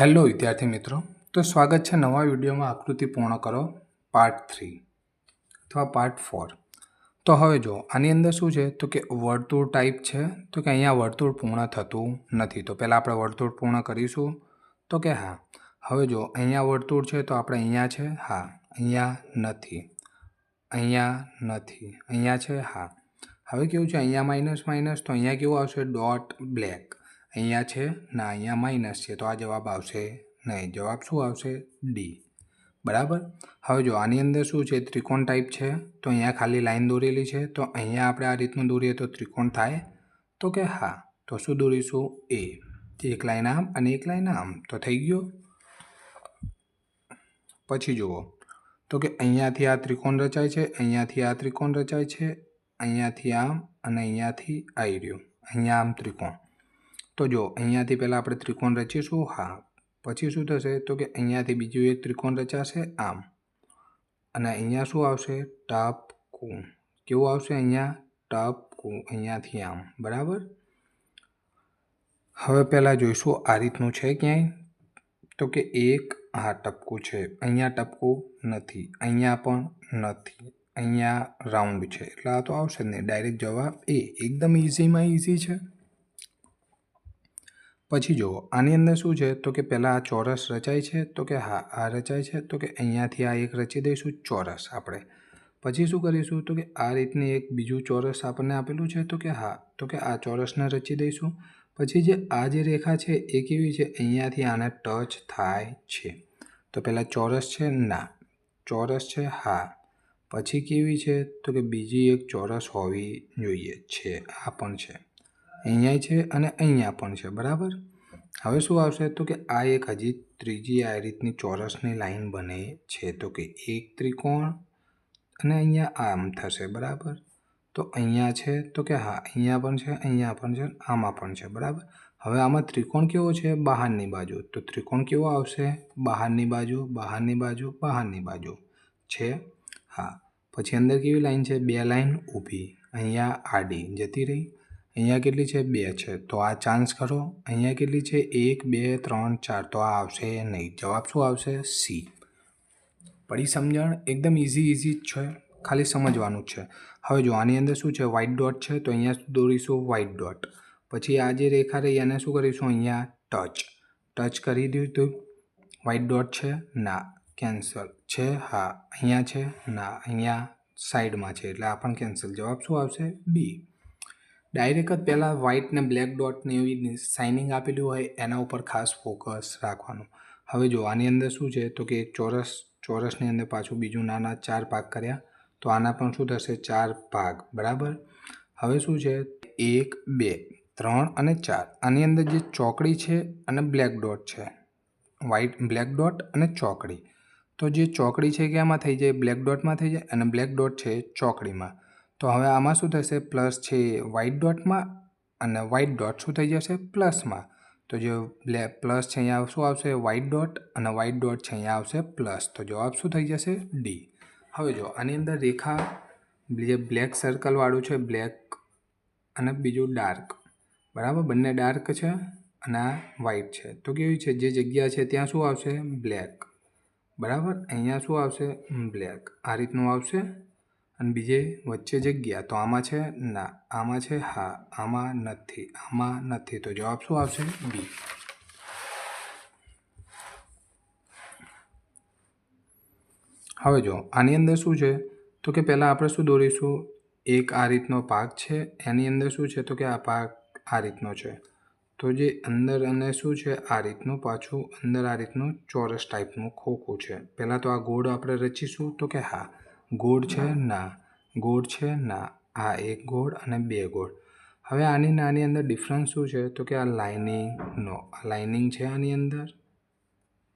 Hello વિદ્યાર્થી મિત્રો, તો સ્વાગત છે નવા વિડીયોમાં આકૃતિ પૂર્ણ કરો પાર્ટ 3 અથવા પાર્ટ 4। તો હવે જો આની અંદર શું છે તો કે વર્તુળ ટાઈપ છે, તો કે અહીંયા વર્તુળ પૂર્ણ થતું નથી। તો પહેલાં આપણે વર્તુળ પૂર્ણ કરીશું તો કે હા। હવે જો અહીંયા વર્તુળ છે તો આપણે અહીંયા છે, હા, અહીંયા નથી, અહીંયા નથી, અહીંયા છે, હા। હવે કેવું છે અહીંયા માઇનસ માઇનસ, તો અહીંયા કેવું આવશે ડોટ બ્લેક, અહીંયા છે ના, અહીંયા માઇનસ છે, તો આ જવાબ આવશે નહીં। જવાબ શું આવશે ડી, બરાબર। હવે જો આની અંદર શું છે ત્રિકોણ ટાઈપ છે, તો અહીંયા ખાલી લાઈન દોરેલી છે, તો અહીંયા આપણે આ રીતનું દોરીએ તો ત્રિકોણ થાય તો કે હા। તો શું દોરીશું એ, એક લાઈન આમ અને એક લાઈન આમ, તો થઈ ગયો। પછી જુઓ તો કે અહીંયાથી આ ત્રિકોણ રચાય છે, અહીંયાથી આ ત્રિકોણ રચાય છે, અહીંયાથી આમ અને અહીંયાથી આવી રહ્યું, અહીંયા આમ ત્રિકોણ। તો જો અહીંયાથી પહેલાં આપણે ત્રિકોણ રચીશું, હા, પછી શું થશે તો કે અહીંયાથી બીજું એક ત્રિકોણ રચાશે આમ, અને અહીંયા શું આવશે ટપકું, કેવું આવશે અહીંયા ટપકું, અહીંયાથી આમ, બરાબર। હવે પહેલાં જોઈશું આ રીતનું છે ક્યાંય, તો કે એક હા ટપકું છે, અહીંયા ટપકું નથી, અહીંયા પણ નથી, અહીંયા રાઉન્ડ છે, એટલે આ તો આવશે જ નહીં, ડાયરેક્ટ જવાબ એ, એકદમ ઇઝીમાં ઇઝી છે। પછી જુઓ આની અંદર શું છે તો કે પહેલાં આ ચોરસ રચાય છે, તો કે હા આ રચાય છે, તો કે અહીંયાથી આ એક રચી દઈશું ચોરસ આપણે। પછી શું કરીશું તો કે આ રીતની એક બીજું ચોરસ આપણને આપેલું છે, તો કે હા, તો કે આ ચોરસને રચી દઈશું। પછી જે આ જે રેખા છે એ કેવી છે, અહીંયાથી આને ટચ થાય છે, તો પહેલાં ચોરસ છે ના, ચોરસ છે હા, પછી કેવી છે તો કે બીજી એક ચોરસ હોવી જોઈએ છે, આ પણ છે, અહીંયા છે અને અહીંયા પણ છે, બરાબર। હવે શું આવશે તો કે આ એક હજી ત્રીજી આ રીતની ચોરસની લાઈન બને છે, તો કે એક ત્રિકોણ અને અહીંયા આમ થશે, બરાબર। તો અહીંયા છે તો કે હા, અહીંયા પણ છે, અહીંયા પણ છે, આમાં પણ છે, બરાબર। હવે આમાં ત્રિકોણ કેવો છે બહારની બાજુ, તો ત્રિકોણ કેવો આવશે બહારની બાજુ, બહારની બાજુ, બહારની બાજુ છે, હા। પછી અંદર કેવી લાઈન છે, બે લાઈન ઊભી, અહીંયા આડી જતી રહી, અહીંયા કેટલી છે 2 છે, તો આ ચાન્સ કરો, અહીંયા કેટલી છે 1 2 3 4, તો આ આવશે નહીં, જવાબ શું આવશે સી। પડી સમજણ, એકદમ ઇઝી જ છે, ખાલી સમજવાનું જ છે। હવે જો આની અંદર શું છે વ્હાઇટ ડોટ છે, તો અહીંયા દોરીશું વ્હાઇટ ડોટ, પછી આ જે રેખા રહી એને શું કરીશું અહીંયા ટચ કરી દીધું, વ્હાઇટ ડોટ છે ના, કેન્સલ છે હા, અહીંયા છે ના, અહીંયા સાઈડમાં છે, એટલે આ પણ કેન્સલ, જવાબ શું આવશે બી। ડાયરેક્ટ જ પહેલાં વ્હાઇટ ને બ્લેક ડોટને એવી સાઇનિંગ આપેલી હોય એના ઉપર ખાસ ફોકસ રાખવાનું। હવે જો આની અંદર શું છે તો કે એક ચોરસની અંદર પાછું બીજું નાના 4 ભાગ કર્યા, તો આના પણ શું થશે 4 ભાગ, બરાબર। હવે શું છે 1 2 3 અને 4, આની અંદર જે ચોકડી છે અને બ્લેક ડોટ છે, બ્લેક ડોટ અને ચોકડી, તો જે ચોકડી છે કે આમાં થઈ જાય બ્લેક ડોટમાં થઈ જાય, અને બ્લેક ડોટ છે ચોકડીમાં, તો હવે આમાં શું થશે પ્લસ છે વ્હાઇટ ડોટમાં, અને વ્હાઇટ ડોટ શું થઈ જશે પ્લસમાં, તો જે પ્લસ છે અહીંયા શું આવશે વ્હાઇટ ડોટ, અને વ્હાઇટ ડોટ છે અહીંયા આવશે પ્લસ, તો જવાબ શું થઈ જશે ડી। હવે જો આની અંદર રેખા જે બ્લેક સર્કલવાળું છે, બ્લેક અને બીજું ડાર્ક, બરાબર, બંને ડાર્ક છે અને આ વ્હાઇટ છે, તો કેવી છે જે જગ્યા છે ત્યાં શું આવશે બ્લેક, બરાબર, અહીંયા શું આવશે બ્લેક, આ રીતનું આવશે, અને બીજે વચ્ચે જગ્યા, તો આમાં છે ના, આમાં છે હા, આમાં નથી, તો જવાબ શું આવશે બી। હવે જો આની અંદર શું છે તો કે પહેલાં આપણે શું દોરીશું, એક આ રીતનો ભાગ છે, એની અંદર શું છે તો કે આ ભાગ આ રીતનો છે, તો જે અંદર અને શું છે આ રીતનું, પાછું અંદર આ રીતનું ચોરસ ટાઈપનું ખોખું છે। પહેલાં તો આ ગોળ આપણે રચીશું, તો કે હા, ગોળ છે ના, ગોળ છે ના, આ એક ગોળ અને 2 ગોળ। હવે આની અંદર ડિફરન્સ શું છે તો કે આ લાઇનિંગનો, આ લાઇનિંગ છે આની અંદર,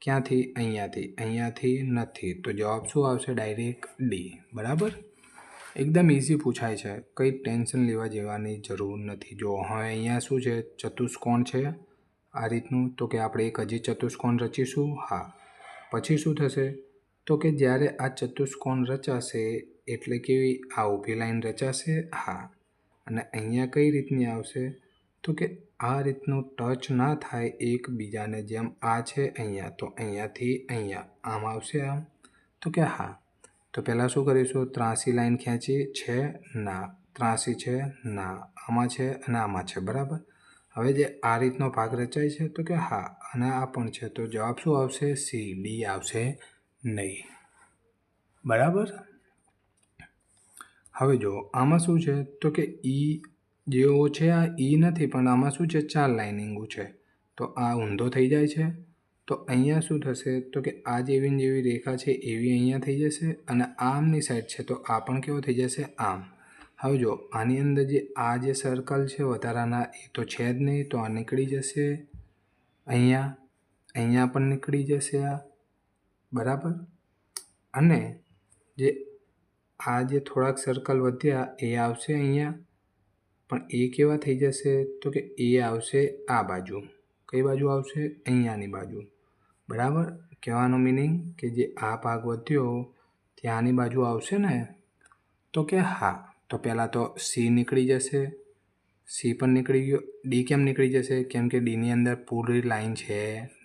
ક્યાંથી અહીંયાથી નથી, તો જવાબ શું આવશે ડાયરેક્ટ ડી, બરાબર। એકદમ ઇઝી પૂછાય છે, કંઈ ટેન્શન લેવા જેવાની જરૂર નથી। જો હવે અહીંયા શું છે ચતુષ્કોણ છે આ રીતનું, તો કે આપણે એક હજી ચતુષ્કોણ રચીશું, હા, પછી શું થશે તો કે જ્યારે આ ચતુષ્કોણ રચાશે એટલે કેવી આ ઊભી લાઈન રચાશે, હા, અને અહીંયા કઈ રીતની આવશે તો કે આ રીતનું ટચ ના થાય એકબીજાને, જેમ આ છે અહીંયા તો અહીંયાથી અહીંયા આમ આવશે આમ, તો કે હા. તો પહેલાં શું કરીશું, ત્રાસી લાઈન ખેંચી છે ના, ત્રાસી છે ના, આમાં છે અને આમાં છે, બરાબર. હવે જે આ રીતનો ભાગ રચાય છે તો કે હા, અને આ પણ છે, તો જવાબ શું આવશે, સી, ડી આવશે નહીં, બરાબર. હવે જો આમાં શું છે તો કે ઈ જેવો છે, આ ઈ નથી પણ આમાં શું છે 4 લાઇનિંગો છે, તો આ ઊંધો થઈ જાય છે. તો અહીંયા શું થશે તો કે આ જેવી રેખા છે એવી અહીંયા થઈ જશે, અને આમની સાઈડ છે તો આ પણ કેવો થઈ જશે, આમ. હવે જો આની અંદર આ જે સર્કલ છે વધારાના એ તો છે જ નહીં, તો આ નીકળી જશે અહીંયા પણ નીકળી જશે આ, બરાબર. અને જે થોડાક સર્કલ વધ્યા એ આવશે અહીંયા, પણ એ કેવા થઈ જશે તો કે એ આવશે આ બાજુ. કઈ બાજુ આવશે, અહીંયાની બાજુ, બરાબર. કહેવાનો મિનિંગ કે જે આ ભાગ વધ્યો ત્યાંની બાજુ આવશે ને, તો કે હા. તો પહેલાં તો સી નીકળી જશે, સી પણ નીકળી ગયો. ડી કેમ નીકળી જશે, કેમ કે ડીની અંદર પૂરી લાઈન છે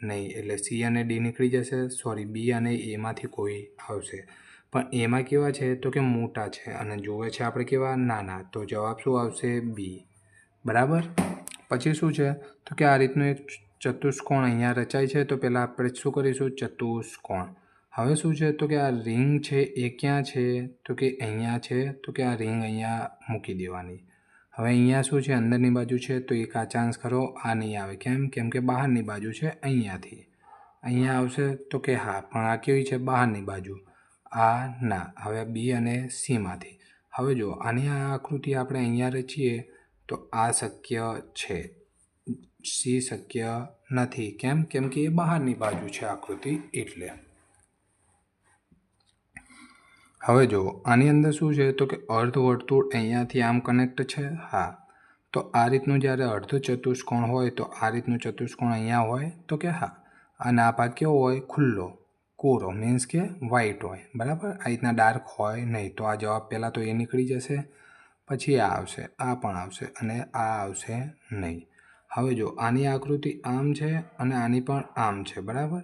નહીં, એટલે સી અને ડી નીકળી જશે. સોરી, બી અને એમાંથી કોઈ આવશે, પણ એમાં કેવા છે તો કે મોટા છે અને જોવે છે આપણે કેવા નાના, તો જવાબ શું આવશે, બી, બરાબર. પછી શું છે તો કે આ રીતનું એક ચતુષ્કોણ અહીંયા રચાય છે, તો પહેલાં આપણે શું કરીશું, ચતુષ્કોણ. હવે શું છે તો કે આ રિંગ છે એ ક્યાં છે તો કે અહીંયા છે, તો કે આ રિંગ અહીંયા મૂકી દેવાની. હવે અહીંયા શું છે, અંદરની બાજુ છે, તો એક આ ચાન્સ ખરો, આ નહીં આવે. કેમ કે બહારની બાજુ છે, અહીંયાથી અહીંયા આવશે, તો કે હા, પણ આ કેવી છે, બહારની બાજુ, આ ના. હવે બી અને સીમાંથી. હવે જો આની આ આકૃતિ આપણે અહીંયા રચીએ તો આ શક્ય છે, સી શક્ય નથી. કેમ કે એ બહારની બાજુ છે આકૃતિ, એટલે. હવે જો આની અંદર શું છે તો કે અર્ધવર્તુળ અહીંયાથી આમ કનેક્ટ છે, હા. તો આ રીતનું જ્યારે અર્ધ ચતુષ્કોણ હોય તો આ રીતનું ચતુષ્કોણ અહીંયા હોય, તો કે હા. અને આ ભાગ કેવો હોય, ખુલ્લો, કોરો, મીન્સ કે વ્હાઇટ હોય, બરાબર. આ રીતના ડાર્ક હોય નહીં. તો આ જવાબ પહેલાં તો એ નીકળી જશે, પછી આ આવશે, આ પણ આવશે અને આ આવશે નહીં. હવે જો આની આકૃતિ આમ છે અને આની પણ આમ છે, બરાબર.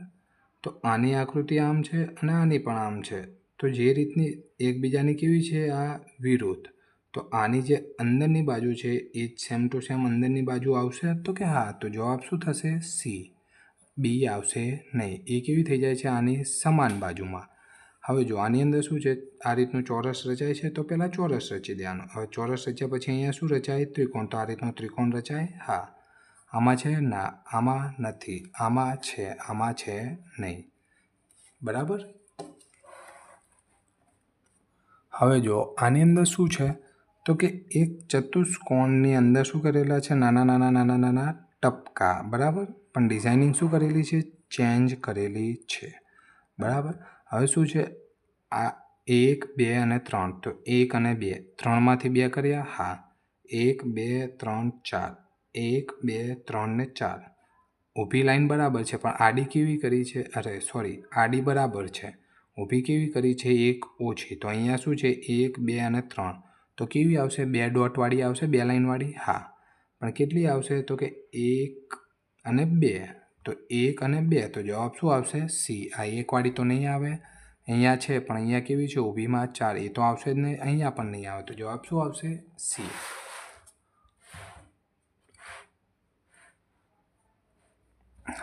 તો આની આકૃતિ આમ છે અને આની પણ આમ છે, તો જે રીતની એકબીજાની કેવી છે, આ વિરુદ્ધ. તો આની જે અંદરની બાજુ છે એ સેમ ટુ સેમ અંદરની બાજુ આવશે, તો કે હા. તો જવાબ શું થશે, સી, બી આવશે નહીં. એ કેવી થઈ જાય છે, આની સમાન બાજુમાં. હવે જો આની અંદર શું છે, આ રીતનું ચોરસ રચાય છે, તો પહેલાં ચોરસ રચી દેવાનું. હવે ચોરસ રચ્યા પછી અહીંયા શું રચાય, ત્રિકોણ. તો આ રીતનો ત્રિકોણ રચાય, હા. આમાં છે ના, આમાં નથી, આમાં છે નહીં, બરાબર. હવે જો આની અંદર શું છે તો કે એક ચતુષ્કોણની અંદર શું કરેલા છે, નાના ટપકા, બરાબર. પણ ડિઝાઇનિંગ શું કરેલી છે, ચેન્જ કરેલી છે, બરાબર. હવે શું છે, આ 1 2 અને 3, તો 1 અને 2, 3માંથી 2 કર્યા, હા. 1 2 3 4, 1 2 3 ને 4. ઊભી લાઈન બરાબર છે, પણ આડી કેવી કરી છે, આડી બરાબર છે, ઊભી કેવી કરી છે, 1 ઓછી. તો અહીંયા શું છે, 1 2 અને 3, તો કેવી આવશે, 2 ડોટવાળી આવશે, 2 લાઈનવાળી, હા. પણ કેટલી આવશે તો કે 1 અને 2, તો 1 અને 2, તો જવાબ શું આવશે, સી. આ 1 વાળી તો નહીં આવે, અહીંયા છે પણ અહીંયા કેવી છે, ઊભીમાં 4, એ તો આવશે જ નહીં, અહીંયા પણ નહીં આવે, તો જવાબ શું આવશે, સી.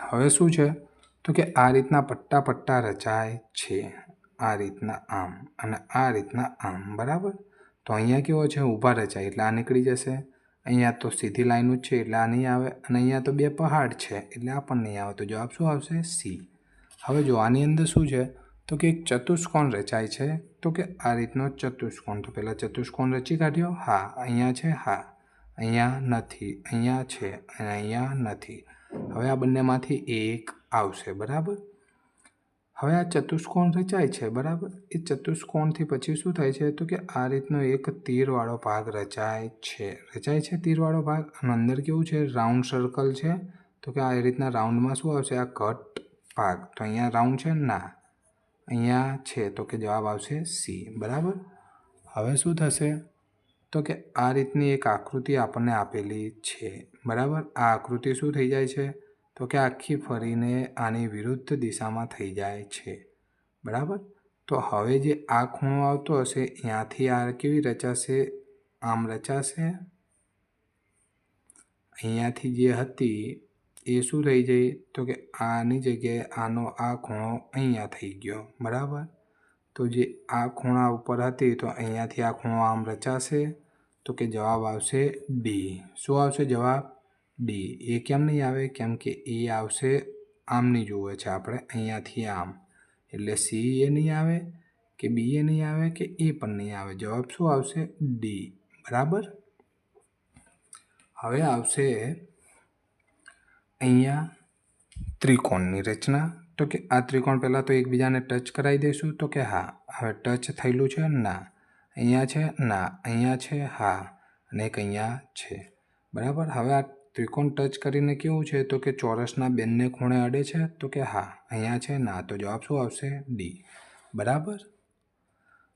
હવે શું છે તો કે આ રીતના પટ્ટા રચાય છે, આ રીતના આમ અને આ રીતના આમ, બરાબર. તો અહીંયા કેવો છે, ઊભા રચાય, એટલે આ નીકળી જશે. અહીંયા તો સીધી લાઈનો જ છે એટલે આ નહીં આવે, અને અહીંયા તો 2 પહાડ છે એટલે આ પણ નહીં આવે, તો જવાબ શું આવશે, સી. હવે જો આની અંદર શું છે તો કે એક ચતુષ્કોણ રચાય છે, તો કે આ રીતનો ચતુષ્કોણ. તો પહેલાં ચતુષ્કોણ રચી કાઢ્યો, હા. અહીંયા છે, હા. અહીંયા નથી, અહીંયા છે અને અહીંયા નથી. હવે આ બંનેમાંથી એક આવશે, બરાબર. હવે આ ચતુષ્કોણ રચાય છે, બરાબર. એ ચતુષ્કોણથી પછી શું થાય છે તો કે આ રીતનો એક તીરવાળો ભાગ રચાય છે, તીરવાળો ભાગ. અને અંદર કેવું છે, રાઉન્ડ સર્કલ છે, તો કે આ રીતના રાઉન્ડમાં શું આવશે, આ કટ ભાગ. તો અહીંયા રાઉન્ડ છે, ના. અહીંયા છે, તો કે જવાબ આવશે સી, બરાબર. હવે શું થશે તો કે આ રીતની એક આકૃતિ આપણને આપેલી છે, બરાબર. આ આકૃતિ શું થઈ જાય છે તો કે આખી ફરીને આની વિરુદ્ધ દિશામાં થઈ જાય છે, બરાબર. તો હવે જે આ ખૂણો આવતો હશે ત્યાંથી આ કેવી રચાશે, આમ રચાશે. અહીંયાથી જે હતી એ શું થઈ જાય તો કે આની જગ્યાએ આનો આ ખૂણો અહીંયા થઈ ગયો, બરાબર. તો જે આ ખૂણા ઉપર હતી તો અહીંયાથી આ ખૂણો આમ રચાશે તો કે જવાબ આવશે ડી. શું આવશે જવાબ? ડી. એ કેમ નહીં આવે? કેમ કે એ આવશે આમની જુએ છે આપણે અહીંયાથી આમ, એટલે સી એ નહીં આવે કે બી એ નહીં આવે કે એ પણ નહીં આવે. જવાબ શું આવશે? ડી, બરાબર. હવે આવશે અહીંયા ત્રિકોણની રચના. તો કે આ ત્રિકોણ પહેલાં તો એકબીજાને ટચ કરાવી દઈશું તો કે હા. હવે ટચ થયેલું છે? ના. અહીંયા છે? ના. અહીંયા છે? હા. અને એક અહીંયા છે, બરાબર. હવે આ ત્રિકોણ ટચ કરીને કેવું છે તો કે ચોરસના બંને ખૂણે અડે છે તો કે હા. અહીંયા છે? ના. તો જવાબ શું આવશે? ડી, બરાબર.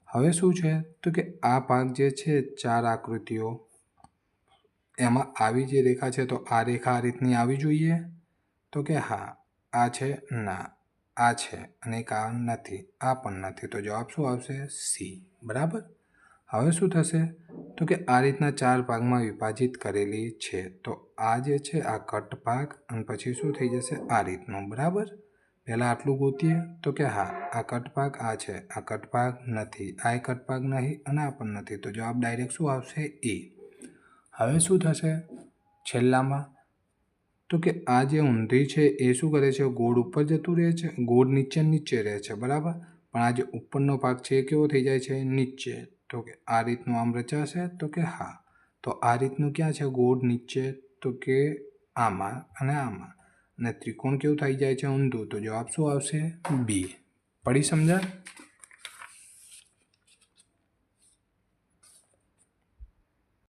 હવે શું છે તો કે આ ભાગ જે છે 4 આકૃતિઓ એમાં આવી જે રેખા છે તો આ રેખા આ રીતની આવી જોઈએ તો કે હા. આ છે? ના. આ છે અને એક આ નથી, આ પણ નથી. તો જવાબ શું આવશે? સી, બરાબર. હવે શું થશે તો કે આ રીતના 4 ભાગમાં વિભાજિત કરેલી છે. તો આ જે છે આ કટ ભાગ અને પછી શું થઈ જશે આ રીતનો, બરાબર. પહેલાં આટલું ગોતીએ તો કે હા આ કટ ભાગ આ છે, આ કટ ભાગ નથી, આ કટ ભાગ નહીં અને આ પણ નથી. તો જવાબ ડાયરેક્ટ શું આવશે? એ. હવે શું થશે છેલ્લામાં તો કે આ જે ઊંધી છે એ શું કરે છે, ગોળ ઉપર જતું રહે છે, ગોળ નીચે રહે છે, બરાબર. પણ આ જે ઉપરનો ભાગ છે એ કેવો થઈ જાય છે? નીચે. તો કે આ રીતનું આમ રચાશે તો કે હા. તો આ રીતનું ક્યાં છે ગોળ નીચે તો કે આમાં અને આમાં. અને ત્રિકોણ કેવું થઈ જાય છે? ઊંધું. તો જવાબ શું આવશે? બી. પડી સમજણ?